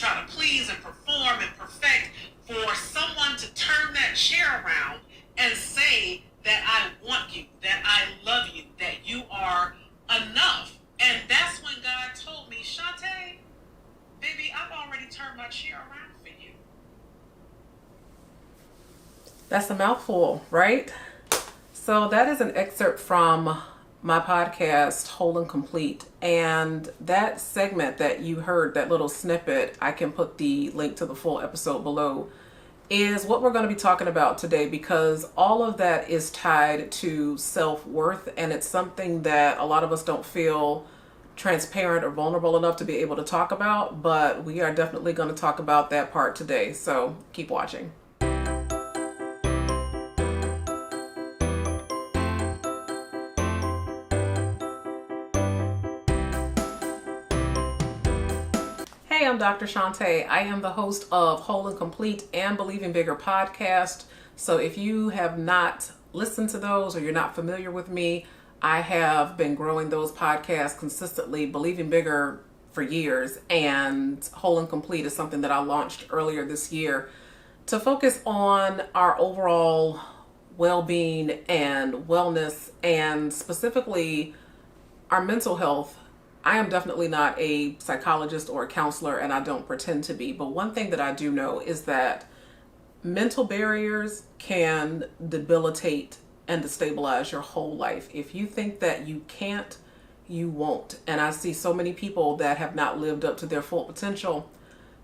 try to please and perform and perfect, for someone to turn that chair around and say that I want you, that I love you, that you are enough. And that's when God told me, Shanté, baby, I've already turned my chair around for you. That's a mouthful, right? So that is an excerpt from my podcast, Whole and Complete. And that segment that you heard, that little snippet, I can put the link to the full episode below, is what we're going to be talking about today, because all of that is tied to self-worth, and it's something that a lot of us don't feel transparent or vulnerable enough to be able to talk about, but we are definitely going to talk about that part today. So keep watching. Hey, I'm Dr. Shanté. I am the host of Whole and Complete and Believing Bigger podcast. So if you have not listened to those or you're not familiar with me, I have been growing those podcasts consistently, Believing Bigger for years, and Whole and Complete is something that I launched earlier this year to focus on our overall well-being and wellness, and specifically our mental health. I am definitely not a psychologist or a counselor, and I don't pretend to be. But one thing that I do know is that mental barriers can debilitate and destabilize your whole life. If you think that you can't, you won't. And I see so many people that have not lived up to their full potential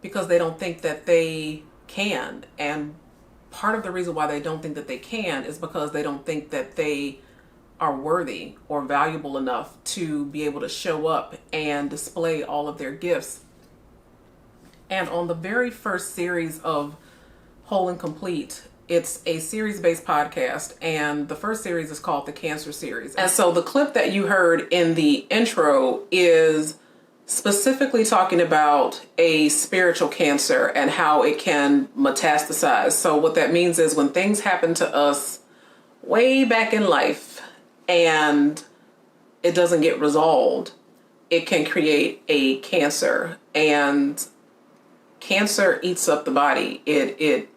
because they don't think that they can. And part of the reason why they don't think that they can is because they don't think that they are worthy or valuable enough to be able to show up and display all of their gifts. And on the very first series of Whole and Complete, it's a series-based podcast, and the first series is called the Cancer Series. And so the clip that you heard in the intro is specifically talking about a spiritual cancer and how it can metastasize. So what that means is when things happen to us way back in life and it doesn't get resolved, it can create a cancer. And cancer eats up the body. It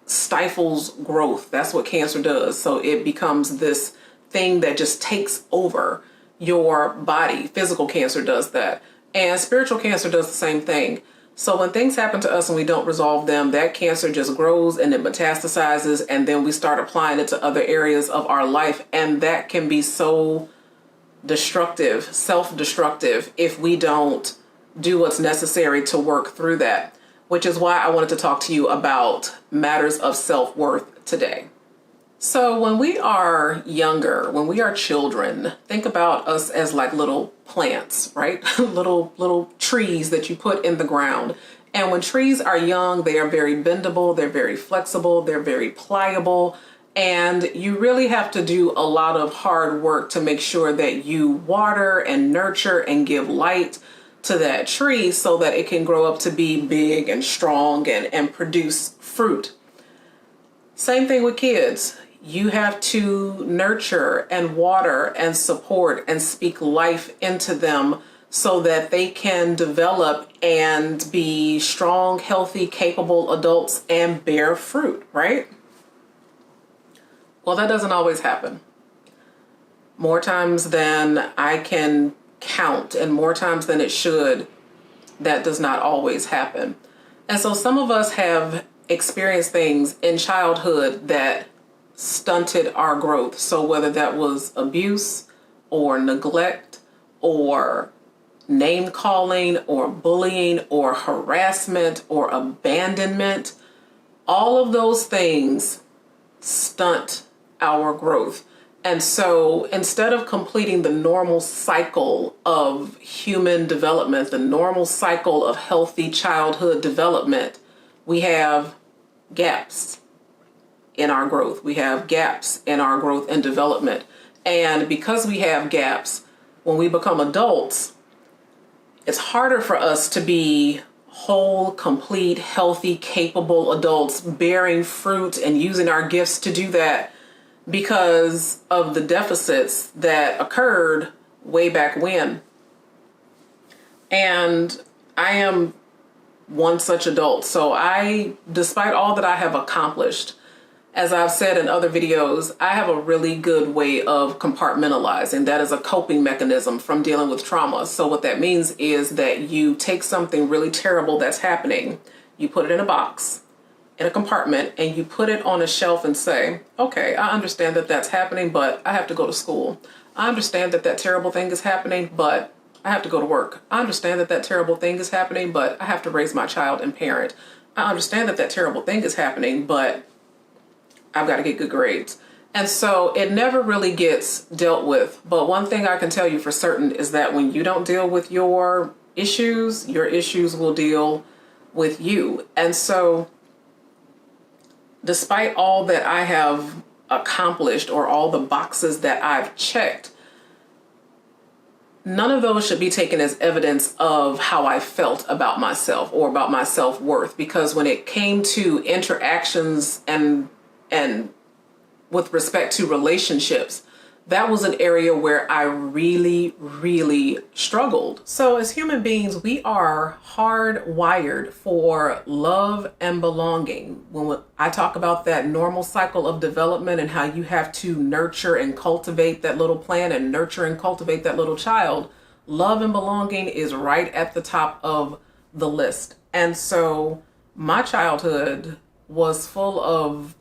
stifles growth. That's what cancer does. So it becomes this thing that just takes over your body. Physical cancer does that. And spiritual cancer does the same thing. So when things happen to us and we don't resolve them, that cancer just grows and it metastasizes, and then we start applying it to other areas of our life. And that can be so destructive, self-destructive, if we don't do what's necessary to work through that, which is why I wanted to talk to you about matters of self-worth today. So when we are younger, when we are children, think about us as like little plants, right? little trees that you put in the ground. And when trees are young, they are very bendable, they're very flexible, they're very pliable. And you really have to do a lot of hard work to make sure that you water and nurture and give light to that tree so that it can grow up to be big and strong and produce fruit. Same thing with kids. You have to nurture and water and support and speak life into them so that they can develop and be strong, healthy, capable adults and bear fruit, right? Well, that doesn't always happen. More times than I can count, and more times than it should, that does not always happen. And so some of us have experienced things in childhood that stunted our growth. So whether that was abuse or neglect or name calling or bullying or harassment or abandonment, all of those things stunt our growth. And so instead of completing the normal cycle of human development, the normal cycle of healthy childhood development, we have gaps in our growth. We have gaps in our growth and development. And because we have gaps, when we become adults, it's harder for us to be whole, complete, healthy, capable adults bearing fruit and using our gifts to do that because of the deficits that occurred way back when. And I am one such adult. So despite all that I have accomplished, as I've said in other videos, I have a really good way of compartmentalizing. That is a coping mechanism from dealing with trauma. So what that means is that you take something really terrible that's happening, you put it in a box, in a compartment, and you put it on a shelf and say, okay, I understand that that's happening, but I have to go to school. I understand that that terrible thing is happening, but I have to go to work. I understand that that terrible thing is happening, but I have to raise my child and parent. I understand that that terrible thing is happening, but I've got to get good grades. And so it never really gets dealt with. But one thing I can tell you for certain is that when you don't deal with your issues will deal with you. And so despite all that I have accomplished or all the boxes that I've checked, none of those should be taken as evidence of how I felt about myself or about my self-worth. Because when it came to interactions and with respect to relationships, that was an area where I really, really struggled. So as human beings, we are hardwired for love and belonging. When I talk about that normal cycle of development and how you have to nurture and cultivate that little plant and nurture and cultivate that little child, love and belonging is right at the top of the list. And so my childhood was full of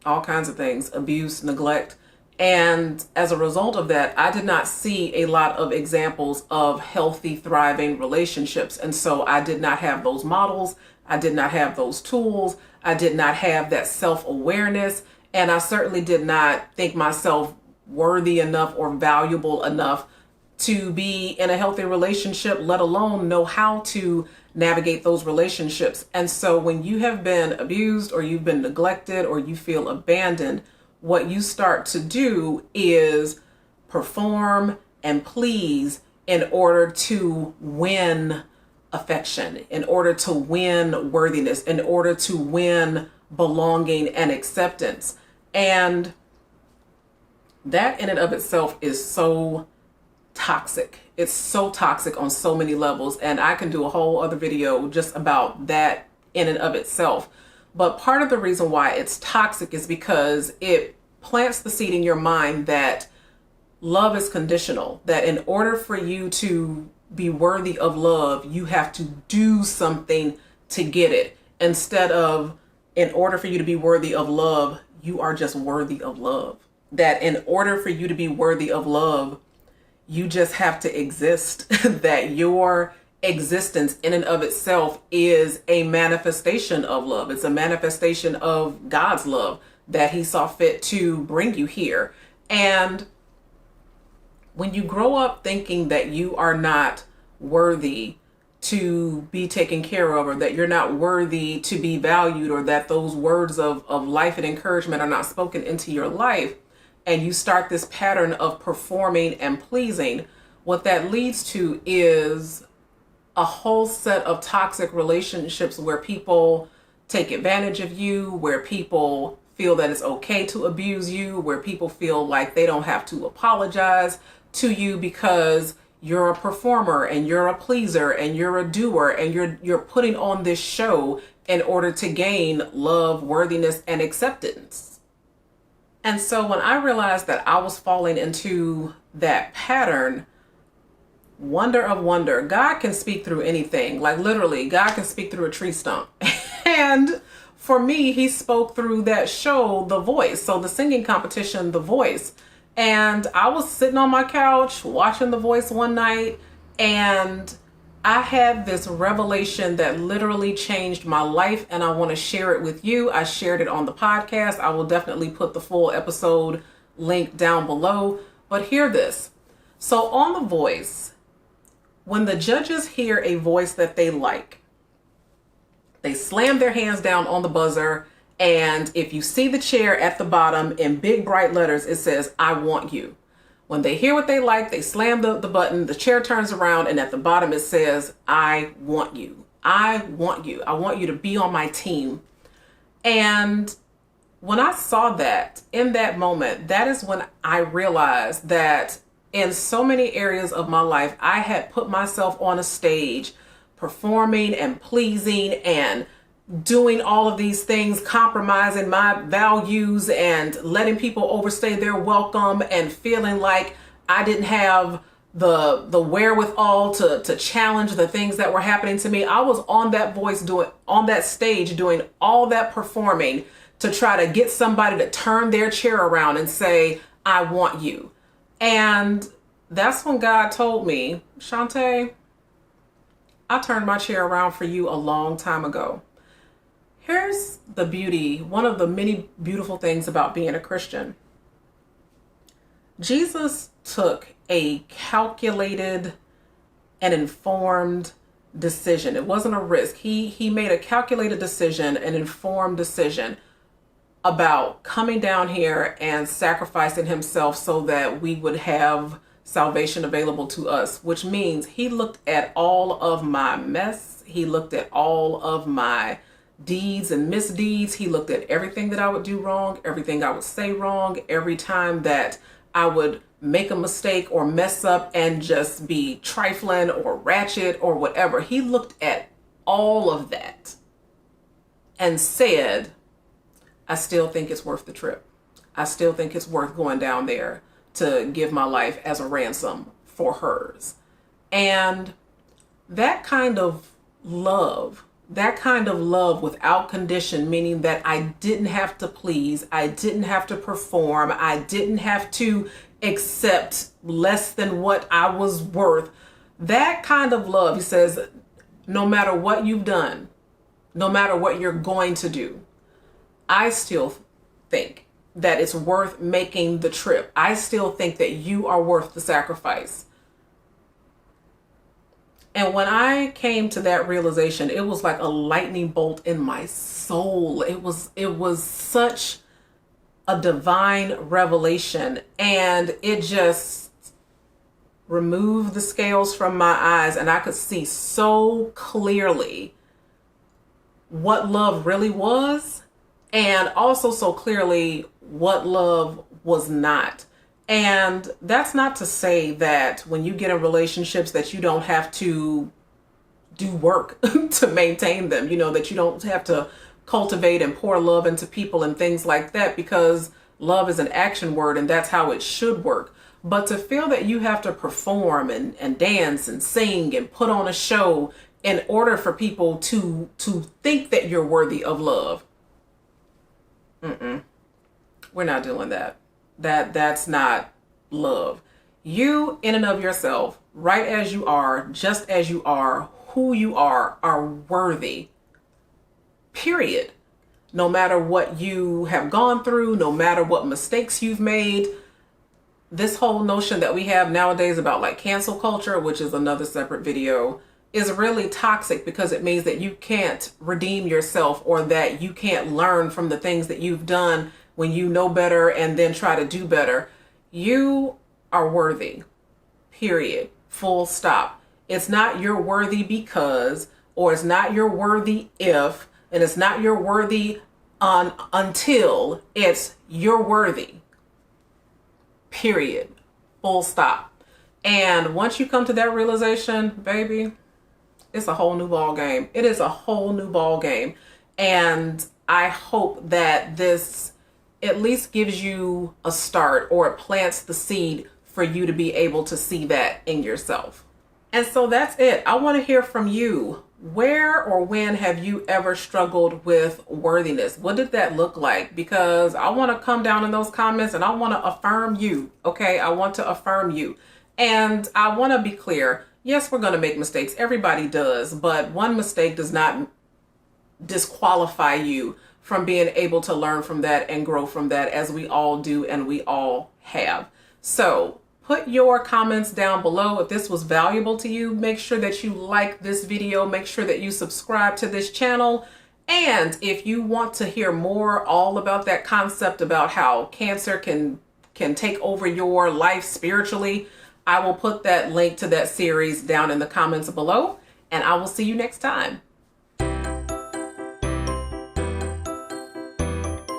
all kinds of things, abuse, neglect. And as a result of that, I did not see a lot of examples of healthy, thriving relationships. And so I did not have those models. I did not have those tools. I did not have that self-awareness. And I certainly did not think myself worthy enough or valuable enough to be in a healthy relationship, let alone know how to navigate those relationships. And so when you have been abused or you've been neglected or you feel abandoned, what you start to do is perform and please in order to win affection, in order to win worthiness, in order to win belonging and acceptance. And that in and of itself is so toxic. It's so toxic on so many levels. And I can do a whole other video just about that in and of itself. But part of the reason why it's toxic is because it plants the seed in your mind that love is conditional, that in order for you to be worthy of love, you have to do something to get it. Instead of, in order for you to be worthy of love, you are just worthy of love. That in order for you to be worthy of love, you just have to exist, that your existence in and of itself is a manifestation of love. It's a manifestation of God's love that he saw fit to bring you here. And when you grow up thinking that you are not worthy to be taken care of, or that you're not worthy to be valued, or that those words of life and encouragement are not spoken into your life, and you start this pattern of performing and pleasing, what that leads to is a whole set of toxic relationships where people take advantage of you, where people feel that it's okay to abuse you, where people feel like they don't have to apologize to you because you're a performer and you're a pleaser and you're a doer and you're putting on this show in order to gain love, worthiness, and acceptance. And so when I realized that I was falling into that pattern, wonder of wonder, God can speak through anything. Like literally, God can speak through a tree stump. And for me, he spoke through that show, The Voice. So the singing competition, The Voice. And I was sitting on my couch watching The Voice one night, and I had this revelation that literally changed my life, and I want to share it with you. I shared it on the podcast. I will definitely put the full episode link down below, but hear this. So on The Voice, when the judges hear a voice that they like, they slam their hands down on the buzzer, and if you see the chair at the bottom in big bright letters, it says, "I want you." When they hear what they like, they slam the button, the chair turns around, and at the bottom it says, "I want you. I want you. I want you to be on my team." And when I saw that, in that moment, that is when I realized that in so many areas of my life, I had put myself on a stage performing and pleasing and doing all of these things, compromising my values and letting people overstay their welcome and feeling like I didn't have the wherewithal to challenge the things that were happening to me. I was on that stage doing all that performing to try to get somebody to turn their chair around and say, I want you. And that's when God told me, Shanté, I turned my chair around for you a long time ago. Here's the beauty, one of the many beautiful things about being a Christian. Jesus took a calculated and informed decision. It wasn't a risk. He made a calculated decision, an informed decision about coming down here and sacrificing himself so that we would have salvation available to us, which means he looked at all of my mess. He looked at all of my deeds and misdeeds. He looked at everything that I would do wrong, everything I would say wrong, every time that I would make a mistake or mess up and just be trifling or ratchet or whatever. He looked at all of that and said, I still think it's worth the trip. I still think it's worth going down there to give my life as a ransom for hers. And that kind of love without condition, meaning that I didn't have to please, I didn't have to perform, I didn't have to accept less than what I was worth. That kind of love, he says, no matter what you've done, no matter what you're going to do, I still think that it's worth making the trip. I still think that you are worth the sacrifice. And when I came to that realization, it was like a lightning bolt in my soul. It was such a divine revelation, and it just removed the scales from my eyes, and I could see so clearly what love really was, and also so clearly what love was not. And that's not to say that when you get in relationships that you don't have to do work to maintain them, that you don't have to cultivate and pour love into people and things like that, because love is an action word and that's how it should work. But to feel that you have to perform and dance and sing and put on a show in order for people to think that you're worthy of love, we're not doing that. That's not love. You in and of yourself, right as you are, just as you are, who you are worthy. Period. No matter what you have gone through, no matter what mistakes you've made. This whole notion that we have nowadays about like cancel culture, which is another separate video, is really toxic, because it means that you can't redeem yourself, or that you can't learn from the things that you've done when you know better and then try to do better. You are worthy. Period. Full stop. It's not you're worthy because, or it's not you're worthy if, and it's not you're worthy until, it's you're worthy. Period. Full stop. And once you come to that realization, baby, it's a whole new ball game. It is a whole new ball game. And I hope that this at least gives you a start, or it plants the seed for you to be able to see that in yourself. And so that's it. I want to hear from you. Where or when have you ever struggled with worthiness? What did that look like? Because I want to come down in those comments and I want to affirm you. Okay. I want to affirm you. And I want to be clear. Yes, we're going to make mistakes. Everybody does. But one mistake does not disqualify you from being able to learn from that and grow from that, as we all do and we all have. So put your comments down below. If this was valuable to you, make sure that you like this video. Make sure that you subscribe to this channel. And if you want to hear more all about that concept about how cancer can take over your life spiritually, I will put that link to that series down in the comments below. And I will see you next time.